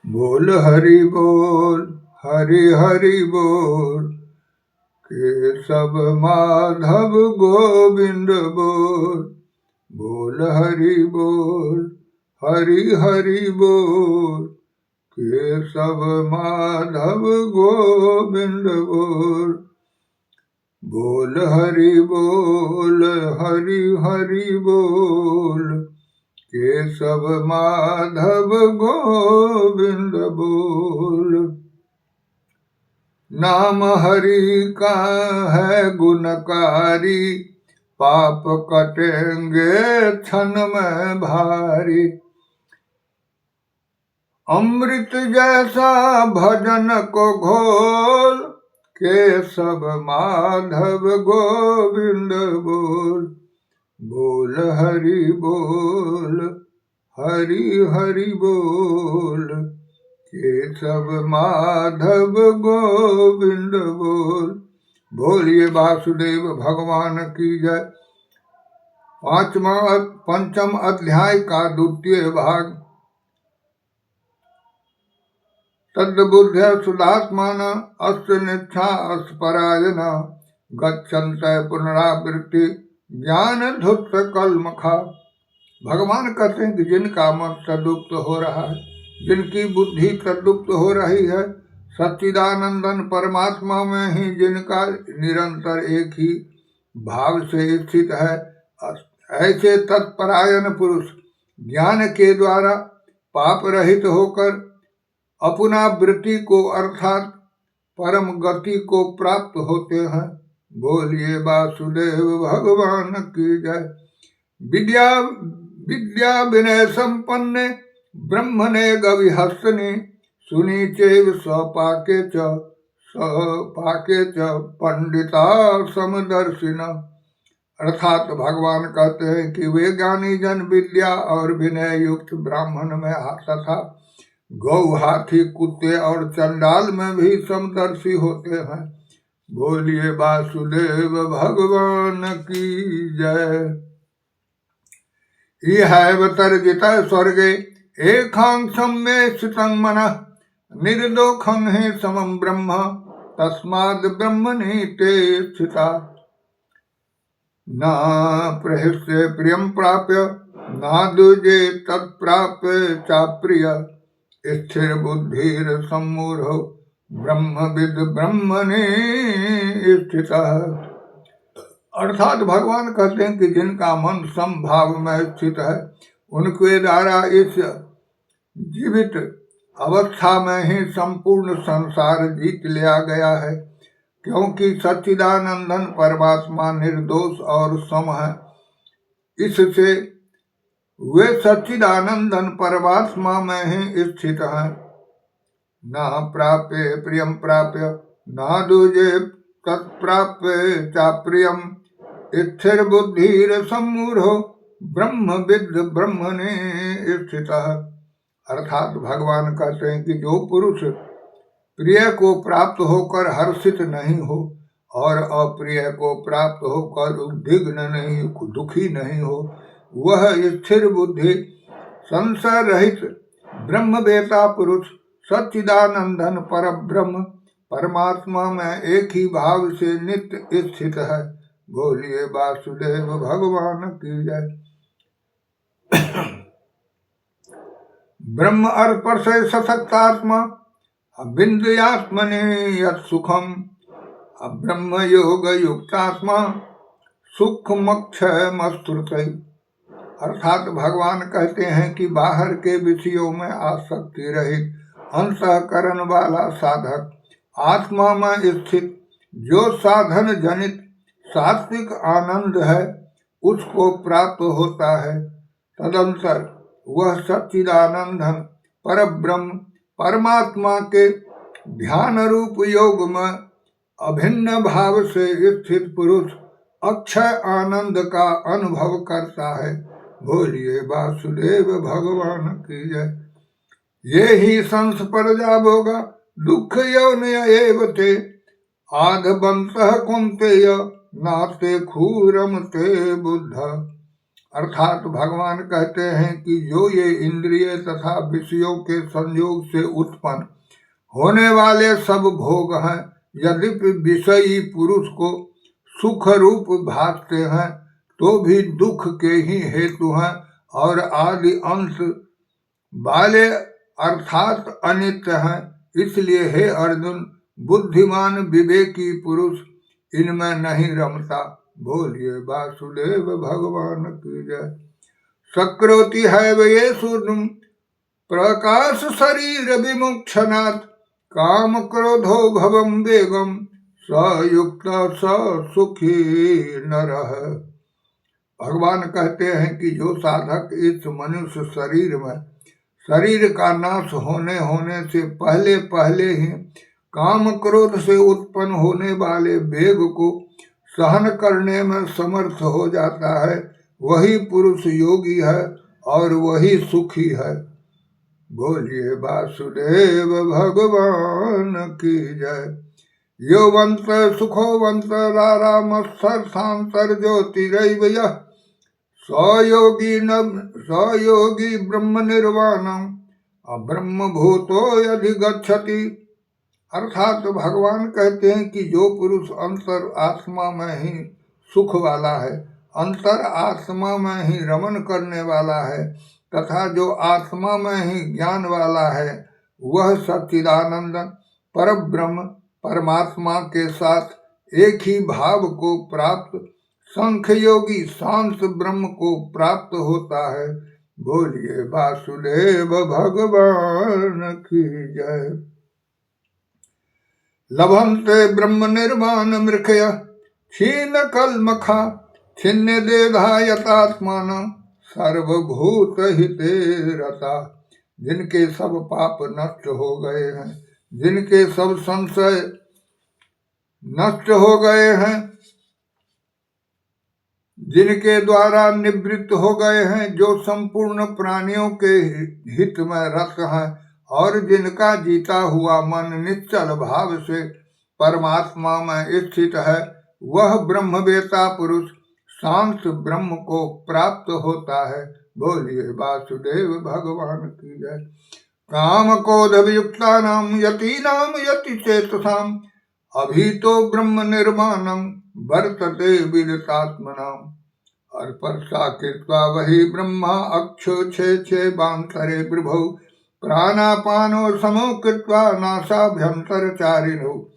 बोल हरि बोल, हरि हरि बोल, केशव माधव गोविंद बोल। बोल हरि बोल, हरि हरि बोल, केशव माधव गोविंद बोल। बोल हरि बोल, हरि हरि बोल, केशव माधव गोविंद बोल। नाम हरि का है गुणकारी, पाप कटेंगे क्षण में भारी। अमृत जैसा भजन को घोल, केशव माधव गोविंद बोल। बोल हरि बोल, हरि हरि बोल, केशव माधव गोविंद बोल। बोलिए वासुदेव भगवान की जय। पंचम अध्याय का द्वितीय भाग। तद्बुद्ध्या सुदात्मान अस्य निष्ठा अस्परायण, गच्छन्तः पुनरावृत्ति ज्ञान धुत कलमखा। भगवान कहते हैं कि जिनका मन तदुक्त हो रहा है, जिनकी बुद्धि तदुक्त हो रही है, सच्चिदानंदन परमात्मा में ही जिनका निरंतर एक ही भाव से स्थित है, ऐसे तत्परायण पुरुष ज्ञान के द्वारा पाप रहित होकर अपना वृत्ति को अर्थात परम गति को प्राप्त होते हैं। बोलिए वासुदेव भगवान की जय। विद्या विद्या विनय संपन्ने, ब्रह्मणे गविहस्तने, सुनी चैव स्वपाके च पंडिता समदर्शिन। अर्थात भगवान कहते हैं कि वे ज्ञानी जन विद्या और विनय युक्त ब्राह्मण में तथा गौ, हाथी, कुत्ते और चंडाल में भी समदर्शी होते हैं। बोलिए वासुदेव भगवान की जय। इहैवतर्जित स्वर्गे एकांशं में स्थितं मनः, निर्दोषं हि समं ब्रह्म, तस्माद् ब्रह्मणि ते स्थिता। न प्रहृष्य प्रियं प्राप्य, न दुजे तत्प्राप्य चाप्रिय, स्थिर बुद्धिर सम्मूढ़ो ब्रह्मविद् ब्रह्मणि स्थितः। अर्थात भगवान कहते हैं कि जिनका मन समभाव में स्थित है, उनके द्वारा इस जीवित अवस्था में ही संपूर्ण संसार जीत लिया गया है, क्योंकि सच्चिदानंदन परमात्मा निर्दोष और सम है। इससे वे सच्चिदानंदन परमात्मा में ही स्थित हैं। न प्राप्य प्रियम प्राप्य, न दूजे तत्प्राप्य चाप्रियम, स्थिर बुद्धिर सम्मूढ़ो ब्रह्मविद् ब्रह्मणि स्थितः। अर्थात भगवान कहते हैं कि जो पुरुष प्रिय को प्राप्त होकर हर्षित नहीं हो और अप्रिय को प्राप्त होकर उद्विग्न नहीं, दुखी नहीं हो, वह स्थिर बुद्धि संशय रहित ब्रह्मवेता पुरुष सच्चिदानंदन परब्रह्म परमात्मा में एक ही भाव से नित्य स्थित है। बोलिए वासुदेव भगवान की जय। ब्रह्म अर्पसे सशक्तात्मा, अविन्द्यात्मने यत् सुखम, ब्रह्म योग युक्तात्मा सुखमक्षयमस्तुते। अर्थात भगवान कहते हैं कि बाहर के विषयों में आसक्ति रहित अंतःकरण वाला साधक आत्मा में स्थित जो साधन जनित सात्विक आनंद है, उसको प्राप्त होता है। तदंतर वह सच्चिदानंदन परब्रह्म परमात्मा के ध्यान रूप योग में अभिन्न भाव से स्थित पुरुष अक्षय आनंद का अनुभव करता है। बोलिए वासुदेव भगवान की जय। ये ही संस परजा भोगा दुख यौनय एव ते, आधबंसः कुंतेय नाते खूरम ते बुद्ध। अर्थात भगवान कहते हैं कि जो ये इंद्रिय तथा विषयों के संयोग से उत्पन्न होने वाले सब भोग हैं, यद्यपि विषयी पुरुष को सुख रूप भासते हैं, तो भी दुख के ही हेतु हैं और आदि अंश वाले अर्थात अनित्य हैं। इसलिए हे अर्जुन, बुद्धिमान विवेकी पुरुष इनमें नहीं रमता। बोलिए वासुदेव भगवान की जय। सक्रोति है वे सुन प्रकाश शरीर विमुक्षनात्, काम क्रोधो भवम वेगम स युक्त स सुखी नरः। भगवान कहते हैं कि जो साधक इस मनुष्य शरीर का नाश होने से पहले ही काम क्रोध से उत्पन्न होने वाले वेग को सहन करने में समर्थ हो जाता है, वही पुरुष योगी है और वही सुखी है। बोलिए वासुदेव भगवान की जय। योवंत सुखोवंत रारामस्थांतर ज्योतिरैव यः, सयोगी ब्रह्म निर्वाणम अब्रह्म भूतो यधिगच्छति। अर्थात भगवान कहते हैं कि जो पुरुष अंतर आत्मा में ही सुख वाला है, अंतर आत्मा में ही रमन करने वाला है तथा जो आत्मा में ही ज्ञान वाला है, वह सच्चिदानंद परब्रह्म परमात्मा के साथ एक ही भाव को प्राप्त सांख्य योगी शांत ब्रह्म को प्राप्त होता है। बोलिए वासुदेव भगवान की जय। लभन्ते ब्रह्म निर्वाण मृखय क्षीण कल्मखा छिन्न देधायतात्मान सर्वभूत हिते रता। जिनके सब पाप नष्ट हो गए हैं, जिनके सब संशय नष्ट हो गए हैं, जिनके द्वारा निवृत्त हो गए हैं, जो संपूर्ण प्राणियों के हित में रत हैं और जिनका जीता हुआ मन निश्चल भाव से परमात्मा में स्थित है, वह ब्रह्मवेता पुरुष शांत ब्रह्म को प्राप्त होता है। बोलिए वासुदेव भगवान की जय। काम क्रोध वियुक्तानां यतीनां यतिचेतसां अभीतो ब्रह्म निर्माणं वर्तते विदितात्मनाम्। अर्पर्षा कृत्वा वही ब्रह्मा अक्षो छे बांसरे विभौ प्राणापानो समो कृत्वा नासाभ्यंतरचारिणो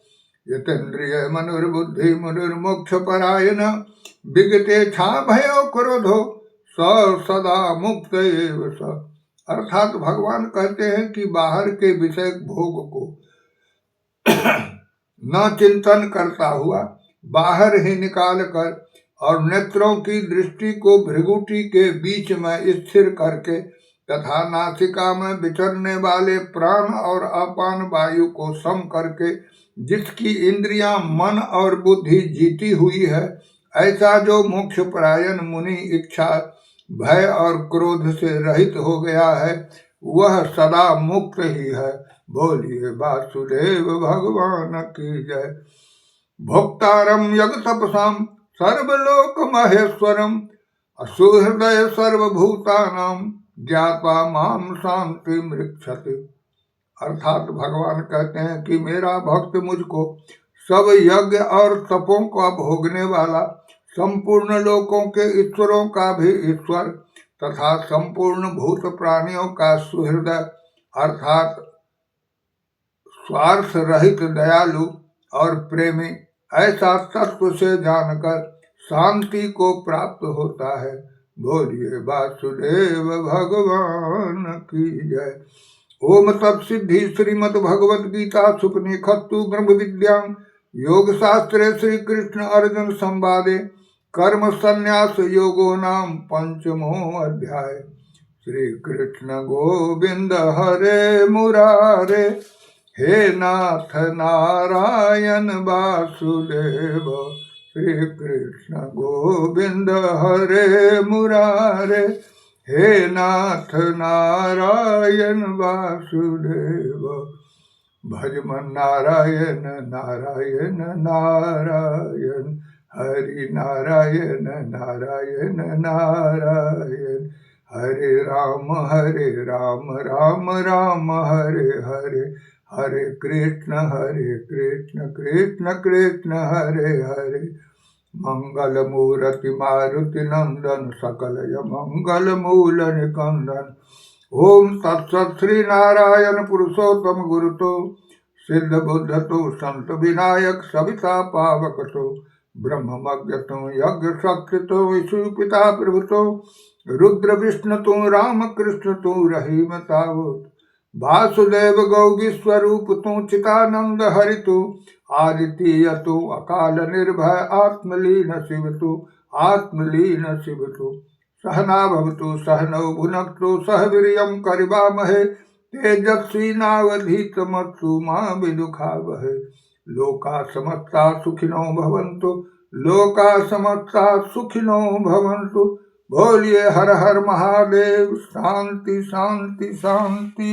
यतेन्द्रिय मनुर्बुद्धि मुनिर्मोक्ष परायण विगते छा भयो क्रोधो स सदा मुक्त एव स। अर्थात भगवान कहते हैं कि बाहर के विषय भोग को न चिंतन करता हुआ बाहर ही निकाल कर और नेत्रों की दृष्टि को भृगुटी के बीच में स्थिर करके तथा नासिका में विचरने वाले प्राण और अपान वायु को सम करके जिसकी इंद्रियां मन और बुद्धि जीती हुई है, ऐसा जो मोक्ष परायण मुनि इच्छा भय और क्रोध से रहित हो गया है, वह सदा मुक्त ही है। बोलिए वासुदेव भगवान की जय। भोक्तारम यज्ञ तपसाम सर्वलोक महेश्वरम असुहृदय सर्वभूतानां ज्ञात्वा माम शांति मृक्षते। अर्थात भगवान कहते हैं कि मेरा भक्त मुझको सब यज्ञ और तपों का भोगने वाला, संपूर्ण लोकों के ईश्वरों का भी ईश्वर तथा संपूर्ण भूत प्राणियों का सुहृदय अर्थात स्वार्थ रहित दयालु और प्रेमी ऐसा तत्व से जानकर शांति को प्राप्त होता है। बोलिए वासुदेव भगवान की जय। ओम तत्सिद्धि श्रीमद् भगवद गीता सुपनिषत्सु ब्रह्म विद्यां योग शास्त्रे श्री कृष्ण अर्जुन संवादे कर्म संन्यास योगो नाम पंचमो अध्याय। श्री कृष्ण गोविंद हरे मुरारे, हे नाथ नारायण वासुदेव। श्री कृष्ण गोविंद हरे मुरारे, हे नाथ नारायण वासुदेव। भज मन नारायण नारायण नारायण, हरि नारायण नारायण नारायण, हरे राम राम राम हरे हरे, हरे कृष्ण कृष्ण कृष्ण हरे हरे। मंगल मूर्ति मारुति नंदन, सकल मंगल मूल निकंदन। ओम तत्सत श्री नारायण पुरुषोत्तम गुरु तो, सिद्ध बुद्ध तो, संत विनायक सविता पावक तो, ब्रह्मज्ञ तो, यज्ञ शक्ति तो, विष्णु पिता प्रभु तो, रुद्र विष्णु तो, राम कृष्ण तो, रहीम तावत, वासुदेव गौगी स्वरूप तू, चितानंद हरि तू, आदित्य तू, अकाल निर्भय आत्मलीन शिव तू, आत्मलीन शिव तू। सहना भवतु सहनौ भुनक्तु सह वीर्यं करवामहे, तेजस्विनावधीतमस्तु मा विदुषावहै। लोका समस्ता सुखिनो भवन्तु, लोका समस्ता सुखिनो भवन्तु। बोलिए हर हर महादेव। शांति शांति शांति।